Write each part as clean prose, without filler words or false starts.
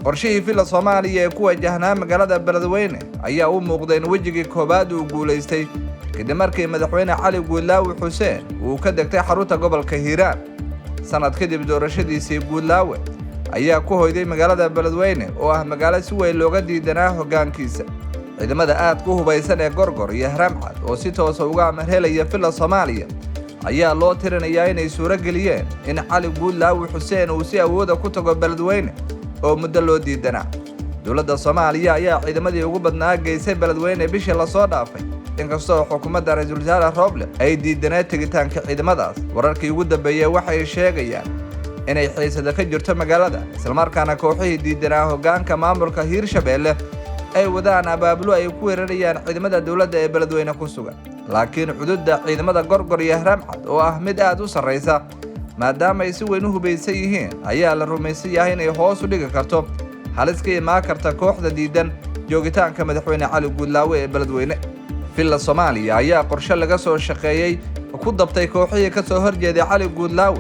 qorshihii fila Soomaaliya ee ku wajahnaa magaalada Beledweyne ayaa u muuqday in wejigii koobaad uu guuleystay kadib markii madaxweyne Cali Guudlaawe Xuseen uu ka degtay xarunta gobolka Hiiraan. sanad kadib doorashadiisii Guudlaawe ayaa ku hoyday magaalada Beledweyne oo ah magaalo si weyn looga diidanaa hoggaankiisa. ciidamada aad ku hubaysan ee Gorgor iyo Haramcad oo si toos ah uga amarhelaya fila Soomaaliya ayaa loo tirinayaa inay suura geliyeen in Cali Guudlaawe Xuseen uu si awood ah ku tago Beledweyne oo muddo loo diidanaa. dowladda Soomaaliya ayaa ciidamadii ugu badnaa geysay Beledweyne bishii la soo dhaafay, inkastoo xukuumadda Ra'iisul Wasaare Roble ay diidaneen tegitaanka ciidamadaas. wararkii ugu dambeeyay waxay sheegayaan inay xiisad ka jirto magaalada, isla markaana kooxihii diidanaa hoggaanka maamulka Hiirshabeelle ay wadaan abaabulo ay ku weerarayaan ciidamada dowladda ee Beledweyne ku sugan. laakiin xuduudda ciidamada Gorgor iyo Haramcad oo ah mid aad u sarreysa maadaama ay si weyn u hubaysan yihiin ayaa la rumaysan yahay inay hoos u dhigi karto halis ka imaan karta kooxda diidan joogitaanka madaxweyne Cali Guudlaawe ee Beledweyne. fila Soomaaliya ayaa qorshe laga soo shaqeeyay ku dabtay kooxihii ka soo horjeeday Cali Guudlaawe,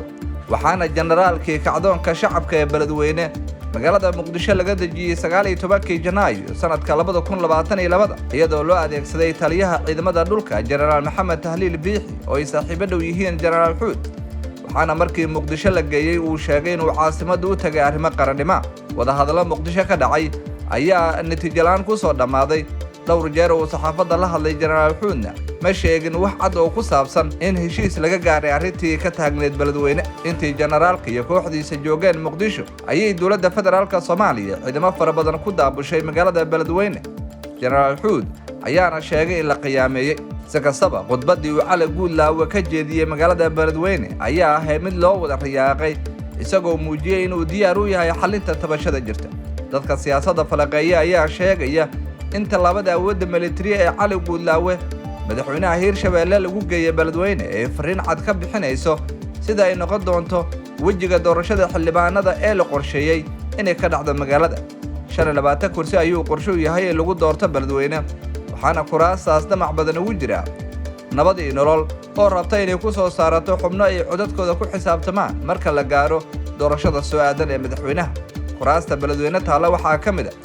waxaana generaalkii kacdoonka shacabka ee Beledweyne magaalada Muqdisho laga dejiyay 19 Janaayo sanadka 2022 iyadoo loo adeegsaday taliyaha ciidamada dhulka Generaal Maxamed Tahliil Biixi oo ay saaxiibo dhow yihiin Generaal Xuud. waxaana markii Muqdisho la geeyay uu sheegay inuu caasimadda u tagay arrimo qarannimo. wadahadallo Muqdisho ka dhacay ayaa natiijo la'aan ku soo dhammaaday. dhowr jeer oo saxaafadda la hadlay Generaal Xuudna ma sheegin wax cad oo ku saabsan in heshiis laga gaaray arrintii ka taagneed Beledweyne. intii generaalka iyo kooxdiisa joogeen Muqdisho ayay dowladda federaalka Soomaaliya ciidamo fara badan ku daabushay magaalada Beledweyne. Generaal Xuud ayaana sheegay in la qiyaameeyay. si kastaba khudbaddii uu Cali Guudlaawe ka jeediyey magaalada Beledweyne ayaa ahayd mid loo wada riyaaqay, isagoo muujiyey inuu diyaar u yahay xalinta tabashada jirta. dadka siyaasadda falaqeeya ayaa sheegaya in tallaabada awoodda militari ee Cali Guudlaawe madaxweynaha Hiirshabeelle lagu geeyay Beledweyne ee fariin cad ka bixinayso sida ay noqon doonto wejiga doorashada xildhibaanada ee la qorsheeyay inay ka dhacdo magaalada. 25 kursi ayuu qorshe u yahay in lagu doorto Beledweyne, waxaana kuraastaas damac badan ugu jira nabad iyo nolol oo rabta inay ku soo saarato xubno ay codadkooda ku xisaabtamaan marka la gaaro doorashada soo aadan ee madaxweynaha. kuraasta Beledweyne taala waxaa ka mid ah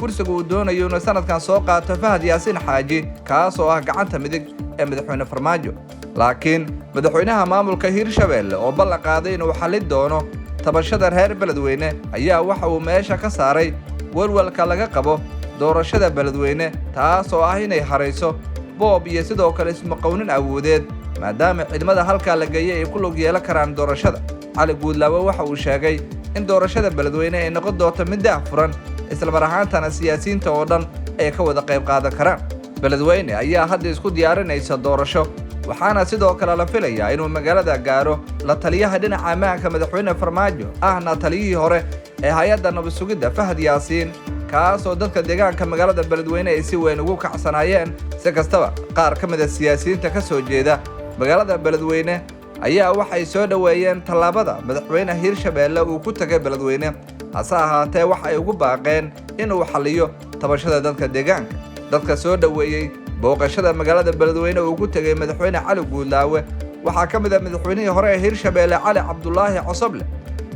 kursiga uu doonayo inuu sanadkan soo qaato Fahad Yaasiin Xaaji, kaas oo ah gacanta midig ee madaxweyne Farmaajo. laakiin madaxweynaha maamulka Hiirshabeelle oo ballan qaaday inuu xalin doono tabashada reer Beledweyne ayaa waxa uu meesha ka saaray walwalka laga qabo doorashada Beledweyne, taas oo ah inay harayso boob iyo sidoo kale ismaqownin awoodeed maadaama ciidamada halkaa la geeyay ay ku lug yeelan karaan doorashada. Cali Guudlaawe waxa uu sheegay in doorashada Beledweyne ay noqon doonto mid daahfuran, isla mar ahaantaana siyaasiyiinta oo dhan ay ka wada qayb qaadan karaan. Beledweyne ayaa hadda isku diyaarinaysa doorasho, waxaana sidoo kale la filayaa inuu magaalada gaaro la taliyaha dhinaca ammaanka madaxweyne Farmaajo ahna taliyihii hore ee hay'adda nabad sugidda Fahad Yaasiin, kaas oo dadka deegaanka magaalada Beledweyne ay si weyn ugu kacsanaayeen. si kastaba qaar ka mid ah siyaasiyiinta ka soo jeeda magaalada Beledweyne ayaa waxay soo dhaweeyeen tallaabada madaxweyne Hiirshabeelle uu ku tagay Beledweyne, hase ahaatee waxa ay ugu baaqeen inuu xalliyo tabashada dadka deegaanka. dadka soo dhaweeyay booqashada magaalada Beledweyne uu ku tagay madaxweyne Cali Guudlaawe waxaa ka mid ah madaxweynihii hore ee Hiirshabeelle Cali Cabdulaahi Cosoble,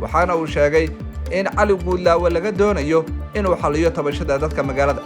waxaana uu sheegay in Cali Guudlaawe laga doonayo inuu xalliyo tabashada dadka magaalada.